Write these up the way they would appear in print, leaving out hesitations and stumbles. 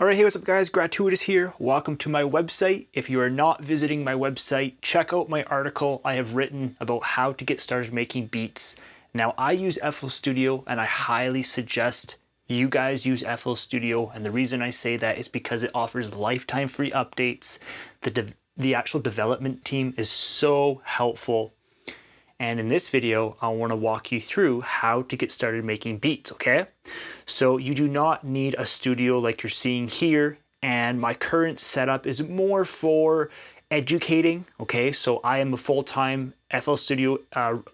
Alright, hey, what's up guys? Gratuitous here. Welcome to my website. If you are not visiting my website, check out my article I have written about how to get started making beats. Now, I use FL Studio and I highly suggest you guys use FL Studio, and the reason I say that is because it offers lifetime free updates. The actual development team is so helpful. And in this video, I want to walk you through how to get started making beats, okay? So you do not need a studio like you're seeing here, and my current setup is more for educating, okay? So I am a full-time FL Studio,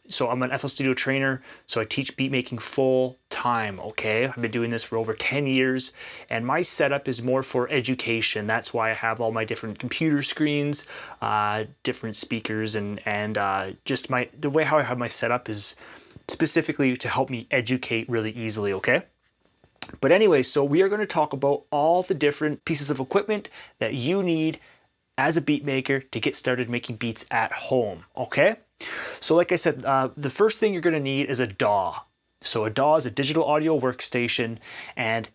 so I'm an FL Studio trainer, so I teach beat making full time, okay? I've been doing this for over 10 years, and my setup is more for education. That's why I have all my different computer screens, different speakers, and just the way how I have my setup is specifically to help me educate really easily, okay? But anyway, so we are going to talk about all the different pieces of equipment that you need as a beat maker to get started making beats at home, okay? So like I said, the first thing you're going to need is a DAW. So a DAW is a digital audio workstation, and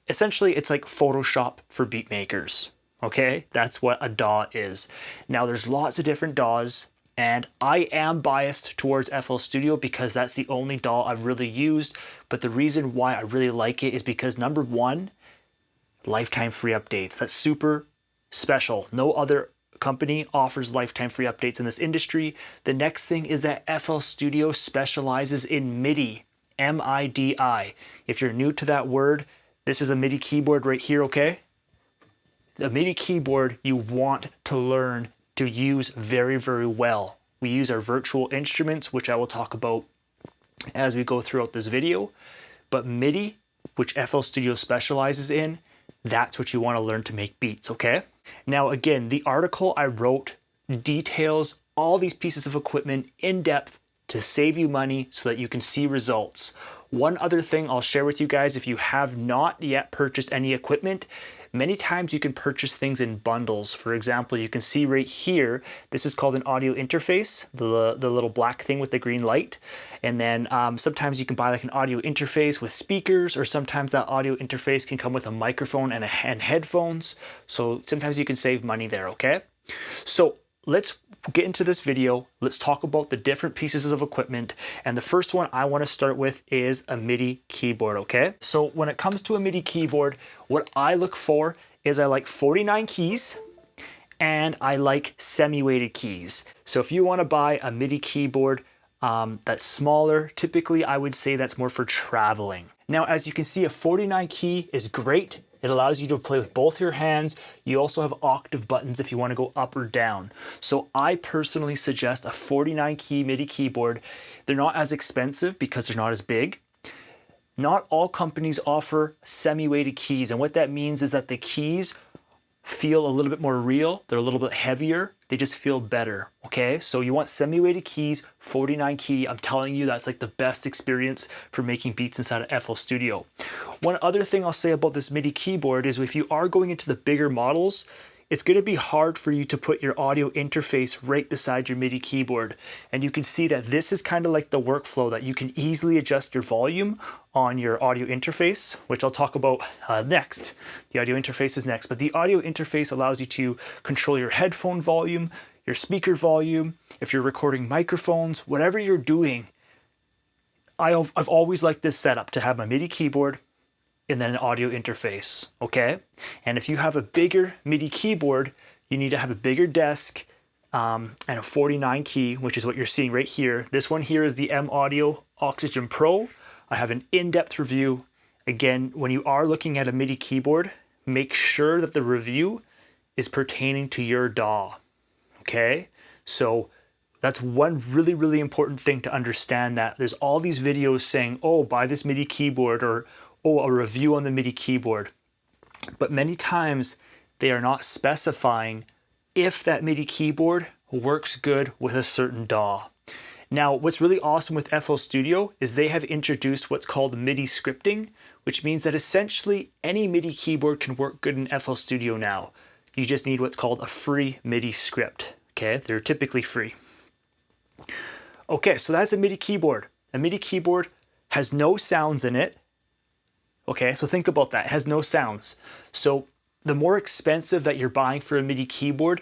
essentially it's like Photoshop for beat makers, okay? That's what a DAW is. Now there's lots of different DAWs, and I am biased towards FL Studio because that's the only DAW I've really used, but the reason why I really like it is because number one, lifetime free updates. That's super special. No other company offers lifetime free updates in this industry. The next thing is that FL Studio specializes in MIDI, M-I-D-I. If you're new to that word, this is a MIDI keyboard right here, okay? The MIDI keyboard you want to learn to use very, very well. We use our virtual instruments, which I will talk about as we go throughout this video. But MIDI, which FL Studio specializes in, that's what you want to learn to make beats, okay? Now again, the article I wrote details all these pieces of equipment in depth to save you money so that you can see results. One other thing I'll share with you guys, if you have not yet purchased any equipment, many times you can purchase things in bundles. For example, you can see right here, this is called an audio interface, the little black thing with the green light. And then sometimes you can buy like an audio interface with speakers, or sometimes that audio interface can come with a microphone and headphones. So sometimes you can save money there, okay? So let's get into this video. Let's talk about the different pieces of equipment. And the first one I want to start with is a MIDI keyboard, okay? So when it comes to a MIDI keyboard, what I look for is I like 49 keys and I like semi-weighted keys. So if you want to buy a MIDI keyboard that's smaller, typically I would say that's more for traveling. Now, as you can see, a 49 key is great. It allows you to play with both your hands. You also have octave buttons if you want to go up or down. So I personally suggest a 49 key MIDI keyboard. They're not as expensive because they're not as big. Not all companies offer semi-weighted keys, and what that means is that the keys feel a little bit more real. They're a little bit heavier. They just feel better, okay? So you want semi-weighted keys, 49 key. I'm telling you, that's like the best experience for making beats inside of FL Studio. One other thing I'll say about this MIDI keyboard is if you are going into the bigger models, it's going to be hard for you to put your audio interface right beside your MIDI keyboard. And you can see that this is kind of like the workflow that you can easily adjust your volume on your audio interface, which I'll talk about next. The audio interface is next, but the audio interface allows you to control your headphone volume, your speaker volume, if you're recording microphones, whatever you're doing. I've always liked this setup to have my MIDI keyboard and then an audio interface, okay? And if you have a bigger MIDI keyboard, you need to have a bigger desk and a 49 key, which is what you're seeing right here. This one here is the M Audio Oxygen Pro. I have an in-depth review. Again, when you are looking at a MIDI keyboard, make sure that the review is pertaining to your DAW, okay? So that's one really, really important thing to understand, that there's all these videos saying, oh, buy this MIDI keyboard, or oh, a review on the MIDI keyboard. But many times they are not specifying if that MIDI keyboard works good with a certain DAW. Now, what's really awesome with FL Studio is they have introduced what's called MIDI scripting, which means that essentially any MIDI keyboard can work good in FL Studio now. You just need what's called a free MIDI script, okay? They're typically free. Okay, so that's a MIDI keyboard. A MIDI keyboard has no sounds in it. Okay, so think about that. It has no sounds. So the more expensive that you're buying for a MIDI keyboard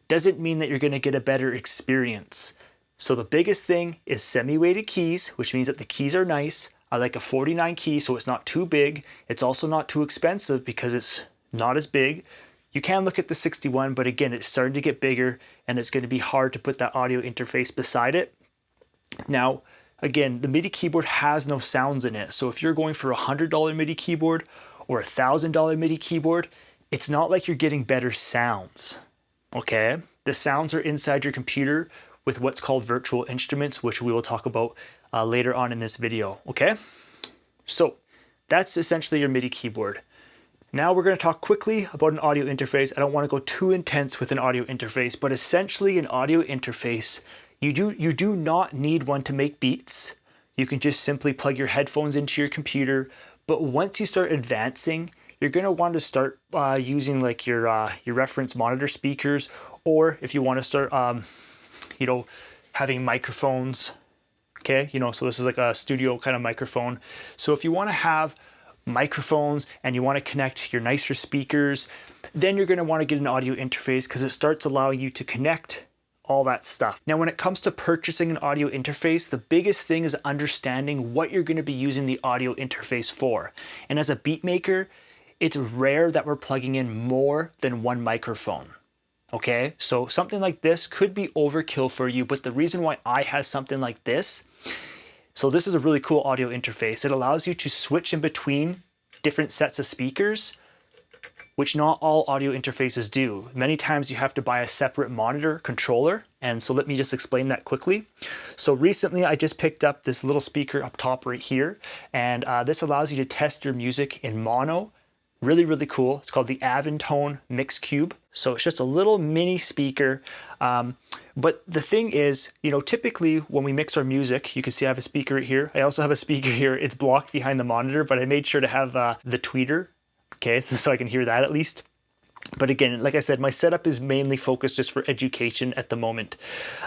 doesn't mean that you're going to get a better experience. So the biggest thing is semi-weighted keys, which means that the keys are nice. I like a 49 key, so it's not too big. It's also not too expensive because it's not as big. You can look at the 61, but again, it's starting to get bigger and it's going to be hard to put that audio interface beside it. Now, again, the MIDI keyboard has no sounds in it. So if you're going for a $100 MIDI keyboard or a $1,000 MIDI keyboard, it's not like you're getting better sounds, okay? The sounds are inside your computer with what's called virtual instruments, which we will talk about later on in this video, okay? So that's essentially your MIDI keyboard. Now we're going to talk quickly about an audio interface. I don't want to go too intense with an audio interface, but essentially an audio interface, you do not need one to make beats. You can just simply plug your headphones into your computer, but once you start advancing, you're going to want to start using like your reference monitor speakers, or if you want to start, having microphones. Okay, so this is like a studio kind of microphone. So if you want to have microphones and you want to connect your nicer speakers, then you're going to want to get an audio interface because it starts allowing you to connect all that stuff. Now, when it comes to purchasing an audio interface, the biggest thing is understanding what you're going to be using the audio interface for. And as a beat maker, it's rare that we're plugging in more than one microphone. Okay, so something like this could be overkill for you, but the reason why I have something like this, so this is a really cool audio interface. It allows you to switch in between different sets of speakers, which not all audio interfaces do. Many times you have to buy a separate monitor controller, and so let me just explain that quickly. So recently I just picked up this little speaker up top right here, and this allows you to test your music in mono. Really, really cool. It's called the Aventone Mix Cube. So it's just a little mini speaker. But the thing is, typically when we mix our music, you can see I have a speaker right here. I also have a speaker here. It's blocked behind the monitor, but I made sure to have the tweeter, okay, so I can hear that at least. But again, like I said, my setup is mainly focused just for education at the moment.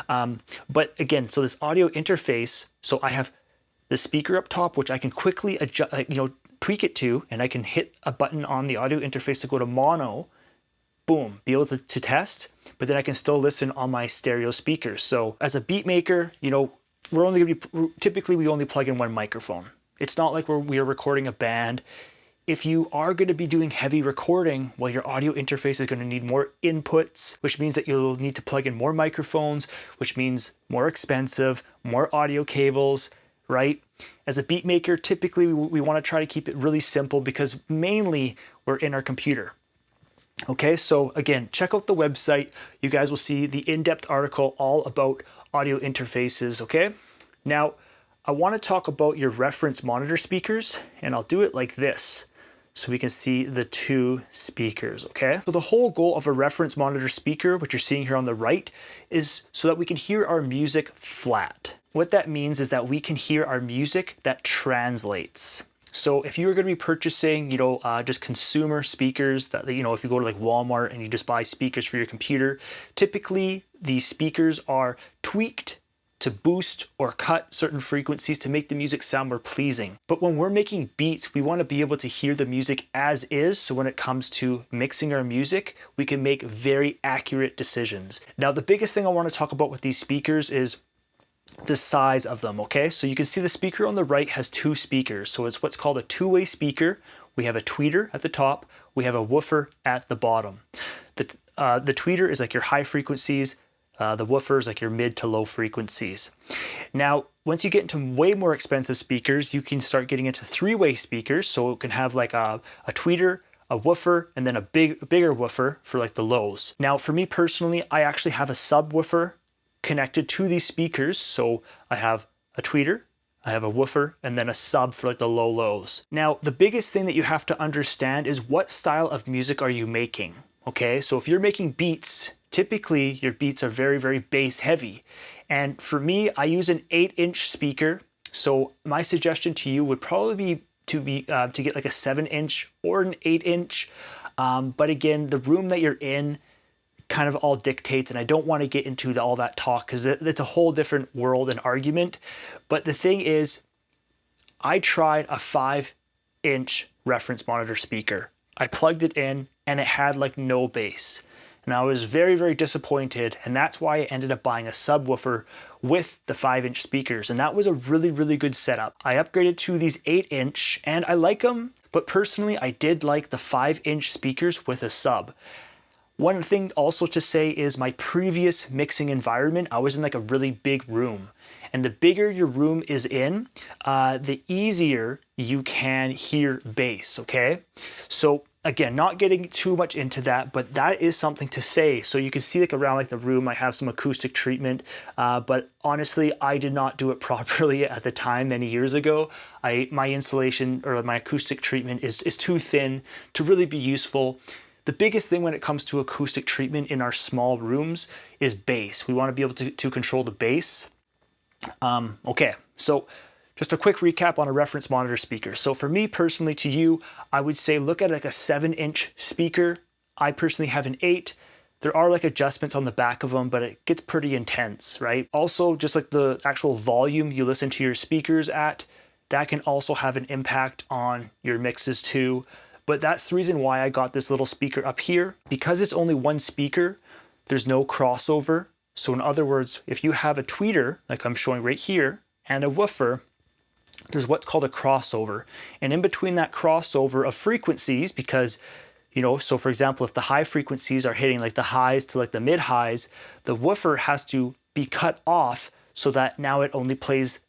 But again, so this audio interface, so I have the speaker up top, which I can quickly adjust, tweak it to, and I can hit a button on the audio interface to go to mono, boom, be able to test, but then I can still listen on my stereo speakers. So as a beat maker, we're only going to be, typically we only plug in one microphone. It's not like we are recording a band. If you are going to be doing heavy recording, well, your audio interface is going to need more inputs, which means that you'll need to plug in more microphones, which means more expensive, more audio cables, right? As a beat maker, typically we want to try to keep it really simple because mainly we're in our computer. Okay, so again, check out the website. You guys will see the in-depth article all about audio interfaces, okay? Now, I want to talk about your reference monitor speakers, and I'll do it like this so we can see the two speakers, okay? So the whole goal of a reference monitor speaker, which you're seeing here on the right, is so that we can hear our music flat. What that means is that we can hear our music that translates. So if you're going to be purchasing, just consumer speakers that, if you go to like Walmart and you just buy speakers for your computer, typically these speakers are tweaked to boost or cut certain frequencies to make the music sound more pleasing. But when we're making beats, we want to be able to hear the music as is. So when it comes to mixing our music, we can make very accurate decisions. Now, the biggest thing I want to talk about with these speakers is the size of them, okay? So you can see the speaker on the right has two speakers. So it's what's called a two-way speaker. We have a tweeter at the top. We have a woofer at the bottom. The tweeter is like your high frequencies. The woofer is like your mid to low frequencies. Now, once you get into way more expensive speakers, you can start getting into three-way speakers. So it can have like a tweeter, a woofer, and then a bigger woofer for like the lows. Now, for me personally, I actually have a subwoofer connected to these speakers. So I have a tweeter, I have a woofer, and then a sub for like the low lows. Now, the biggest thing that you have to understand is what style of music are you making? Okay, so if you're making beats, typically your beats are very, very bass heavy. And for me, I use an 8-inch speaker. So my suggestion to you would probably be to get like a 7-inch or an 8-inch. But again, the room that you're in kind of all dictates, and I don't want to get into all that talk because it's a whole different world and argument. But the thing is, I tried a 5 5-inch reference monitor speaker. I plugged it in and it had like no bass. And I was very, very disappointed, and that's why I ended up buying a subwoofer with the 5-inch speakers, and that was a really, really good setup. I upgraded to these 8-inch, and I like them, but personally I did like the 5-inch speakers with a sub. One thing also to say is my previous mixing environment, I was in like a really big room. And the bigger your room is in, the easier you can hear bass, okay? So again, not getting too much into that, but that is something to say. So you can see like around like the room, I have some acoustic treatment, but honestly, I did not do it properly at the time many years ago. My insulation or my acoustic treatment is too thin to really be useful. The biggest thing when it comes to acoustic treatment in our small rooms is bass. We want to be able to control the bass. Okay, so just a quick recap on a reference monitor speaker. So for me personally, to you, I would say look at like a 7-inch speaker. I personally have an 8. There are like adjustments on the back of them, but it gets pretty intense, right? Also, just like the actual volume you listen to your speakers at, that can also have an impact on your mixes too. But that's the reason why I got this little speaker up here. Because it's only one speaker, there's no crossover. So in other words, if you have a tweeter, like I'm showing right here, and a woofer, there's what's called a crossover. And in between that crossover of frequencies, because, you know, so for example, if the high frequencies are hitting like the highs to like the mid highs, the woofer has to be cut off so that now it only plays,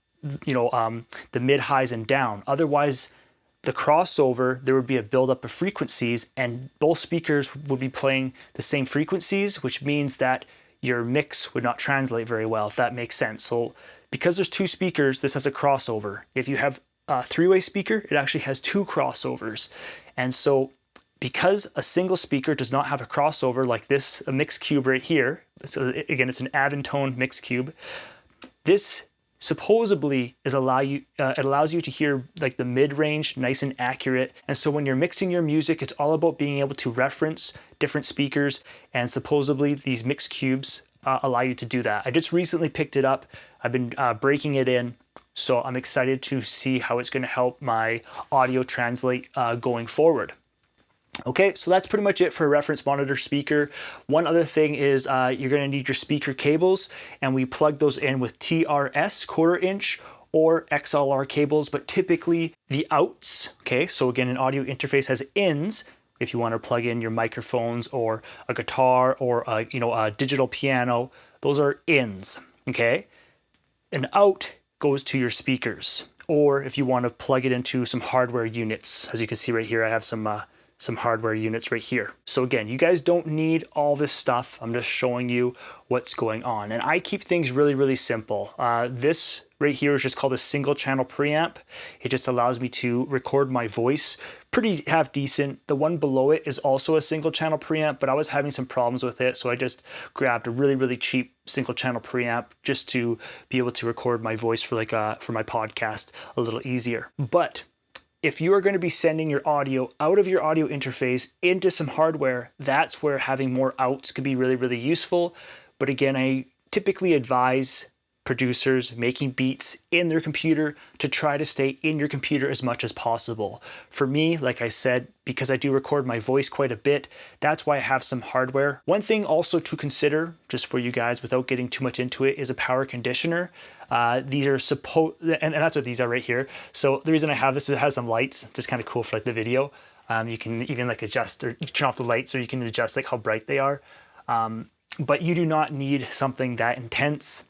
you know, the mid highs and down. Otherwise, the crossover, there would be a buildup of frequencies and both speakers would be playing the same frequencies, which means that your mix would not translate very well, if that makes sense. So because there's 2 speakers, this has a crossover. If you have a 3-way speaker, it actually has 2 crossovers. And so because a single speaker does not have a crossover like this, a mix cube right here, so again, it's an Aventone mix cube, this supposedly it allows you to hear like the mid-range nice and accurate. And so when you're mixing your music, it's all about being able to reference different speakers, and supposedly these mix cubes allow you to do that. I just recently picked it up. I've been breaking it in, so I'm excited to see how it's going to help my audio translate going forward. Okay, so that's pretty much it for a reference monitor speaker. One other thing is you're going to need your speaker cables, and we plug those in with TRS 1/4 inch or XLR cables, but typically the outs, okay, so again, an audio interface has ins if you want to plug in your microphones or a guitar or a digital piano, those are ins, okay? An out goes to your speakers, or if you want to plug it into some hardware units. As you can see right here, I have some hardware units right here. So again, you guys don't need all this stuff. I'm just showing you what's going on. And I keep things really, really simple. This right here is just called a single channel preamp. It just allows me to record my voice pretty half decent. The one below it is also a single channel preamp, but I was having some problems with it. So I just grabbed a really, really cheap single channel preamp just to be able to record my voice for for my podcast a little easier. But if you are going to be sending your audio out of your audio interface into some hardware, that's where having more outs could be really, really useful. But again, I typically advise producers making beats in their computer to try to stay in your computer as much as possible. For me, like I said, because I do record my voice quite a bit, that's why I have some hardware. One thing also to consider, just for you guys without getting too much into it, is a power conditioner. These are and that's what these are right here. So the reason I have this is it has some lights, just kind of cool for like the video. You can even like adjust or turn off the lights, or you can adjust like how bright they are. But you do not need something that intense.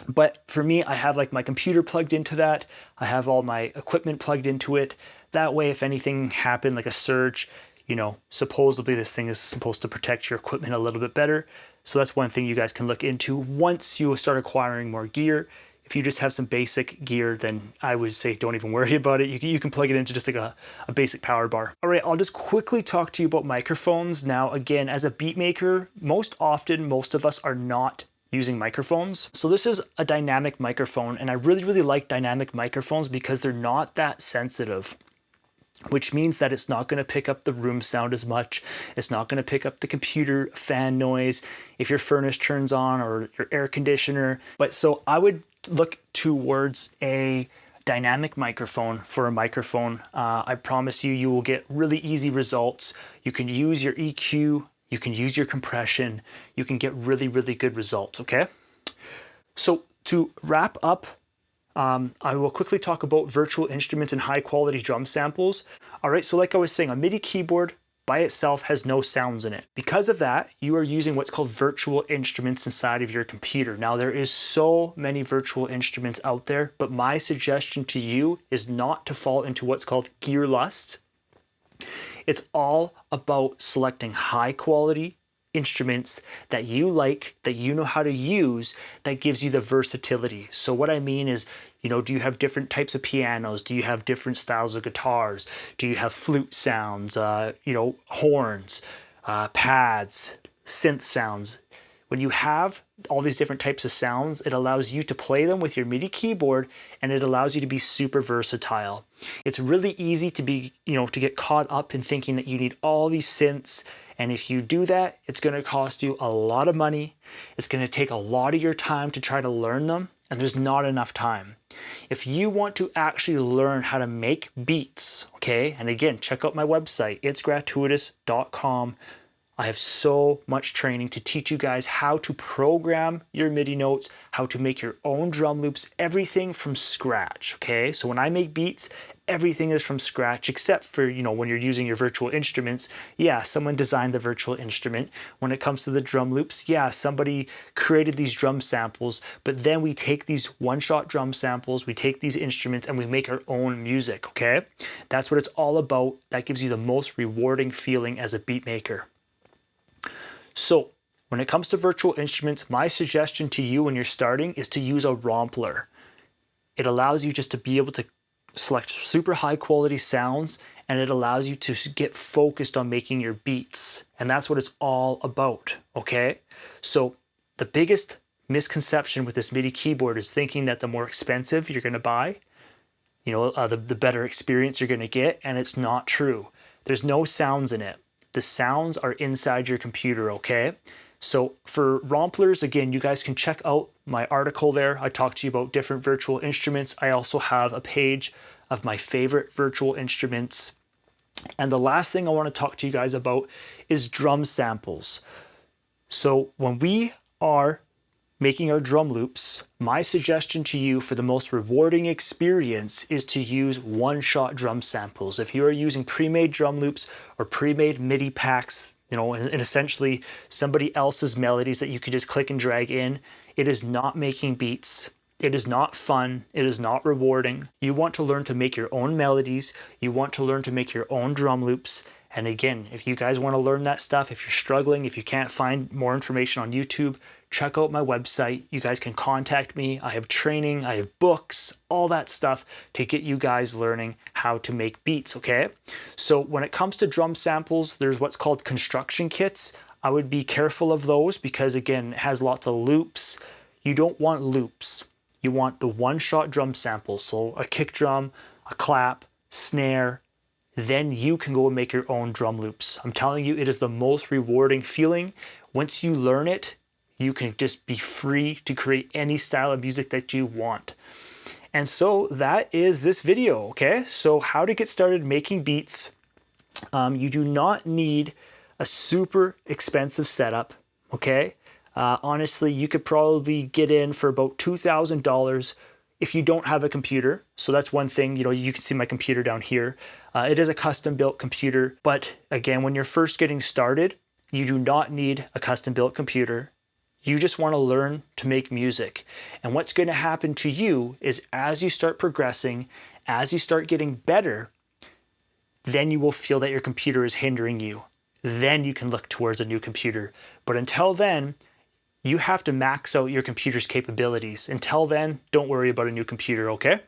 But for me, I have like my computer plugged into that. I have all my equipment plugged into it. That way, if anything happened, like a surge, you know, supposedly this thing is supposed to protect your equipment a little bit better. So that's one thing you guys can look into once you start acquiring more gear. If you just have some basic gear, then I would say don't even worry about it. You can plug it into just like a basic power bar. All right, I'll just quickly talk to you about microphones. Now, again, as a beat maker, most of us are not using microphones. So this is a dynamic microphone, and I really, really like dynamic microphones because they're not that sensitive, which means that it's not going to pick up the room sound as much. It's not going to pick up the computer fan noise if your furnace turns on or your air conditioner. But so I would look towards a dynamic microphone for a microphone. I promise you will get really easy results. You can use your EQ, you can use your compression, you can get really, really good results, okay? So to wrap up, I will quickly talk about virtual instruments and high quality drum samples. All right, so like I was saying, a MIDI keyboard by itself has no sounds in it. Because of that, you are using what's called virtual instruments inside of your computer. Now, there is so many virtual instruments out there, but my suggestion to you is not to fall into what's called gear lust. It's all about selecting high quality instruments that you like, that you know how to use, that gives you the versatility. So what I mean is, do you have different types of pianos? Do you have different styles of guitars? Do you have flute sounds, horns, pads, synth sounds? When you have all these different types of sounds, it allows you to play them with your MIDI keyboard, and it allows you to be super versatile. It's really easy to be, to get caught up in thinking that you need all these synths. And if you do that, it's going to cost you a lot of money. It's going to take a lot of your time to try to learn them, and there's not enough time. If you want to actually learn how to make beats, okay, and again, check out my website, itsgratuitous.com. I have so much training to teach you guys how to program your MIDI notes, how to make your own drum loops, everything from scratch, okay? So when I make beats, everything is from scratch, except for, when you're using your virtual instruments. Yeah, someone designed the virtual instrument. When it comes to the drum loops, yeah, somebody created these drum samples, but then we take these one-shot drum samples, we take these instruments, and we make our own music, okay? That's what it's all about. That gives you the most rewarding feeling as a beat maker. So when it comes to virtual instruments, my suggestion to you when you're starting is to use a Rompler. It allows you just to be able to select super high quality sounds, and it allows you to get focused on making your beats. And that's what it's all about, okay? So the biggest misconception with this MIDI keyboard is thinking that the more expensive you're gonna buy, the better experience you're gonna get, and it's not true. There's no sounds in it. The sounds are inside your computer, okay? So for Romplers, again, you guys can check out my article there. I talked to you about different virtual instruments. I also have a page of my favorite virtual instruments. And the last thing I want to talk to you guys about is drum samples. So when we are making our drum loops, my suggestion to you for the most rewarding experience is to use one-shot drum samples. If you are using pre-made drum loops or pre-made MIDI packs, and essentially somebody else's melodies that you could just click and drag in, it is not making beats. It is not fun. It is not rewarding. You want to learn to make your own melodies. You want to learn to make your own drum loops. And again, if you guys want to learn that stuff, if you're struggling, if you can't find more information on YouTube, check out my website. You guys can contact me. I have training, I have books, all that stuff to get you guys learning how to make beats, okay? So when it comes to drum samples, there's what's called construction kits. I would be careful of those because, again, it has lots of loops. You don't want loops. You want the one-shot drum sample. So a kick drum, a clap, snare, then you can go and make your own drum loops. I'm telling you, it is the most rewarding feeling. Once you learn it, you can just be free to create any style of music that you want. And so that is this video, okay? So how to get started making beats. You do not need a super expensive setup, okay? Honestly, you could probably get in for about $2,000 if you don't have a computer. So that's one thing, you can see my computer down here. It is a custom built computer, but again, when you're first getting started, you do not need a custom built computer. You just want to learn to make music. And what's going to happen to you is as you start progressing, as you start getting better, then you will feel that your computer is hindering you. Then you can look towards a new computer. But until then, you have to max out your computer's capabilities. Until then, don't worry about a new computer, okay?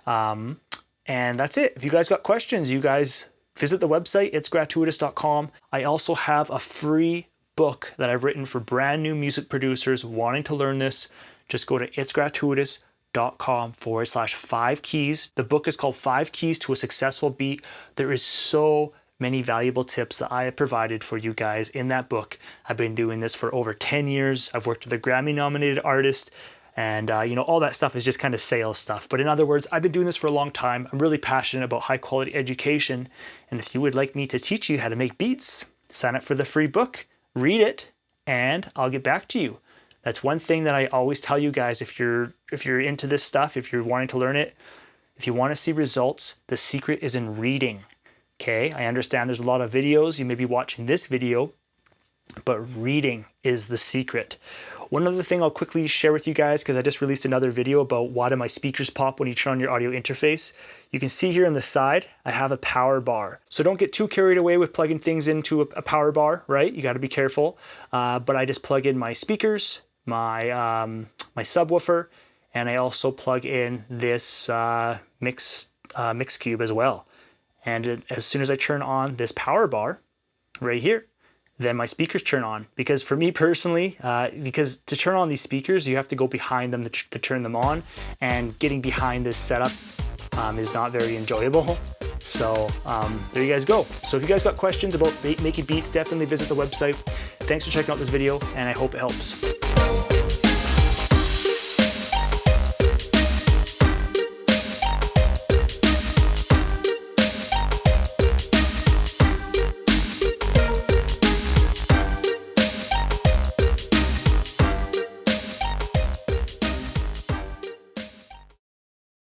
And that's it. If you guys got questions, you guys visit the website, itsgratuitous.com. I also have a free book that I've written for brand new music producers wanting to learn this. Just go to itsgratuitous.com/5 keys. The book is called 5 Keys to a Successful Beat. There is so many valuable tips that I have provided for you guys in that book. I've been doing this for over 10 years. I've worked with a Grammy-nominated artist, And you know, all that stuff is just kind of sales stuff. But in other words, I've been doing this for a long time. I'm really passionate about high quality education. And if you would like me to teach you how to make beats, sign up for the free book, read it, and I'll get back to you. That's one thing that I always tell you guys, if you're into this stuff, if you're wanting to learn it, if you want to see results, the secret is in reading. Okay, I understand there's a lot of videos. You may be watching this video, but reading is the secret. One other thing I'll quickly share with you guys, because I just released another video about why do my speakers pop when you turn on your audio interface. You can see here on the side, I have a power bar. So don't get too carried away with plugging things into a power bar, right? You got to be careful. But I just plug in my speakers, my subwoofer, and I also plug in this mix cube as well. And as soon as I turn on this power bar right here, then my speakers turn on. Because for me personally, because to turn on these speakers, you have to go behind them to turn them on, and getting behind this setup is not very enjoyable. So there you guys go. So if you guys got questions about making beats, definitely visit the website. Thanks for checking out this video, and I hope it helps.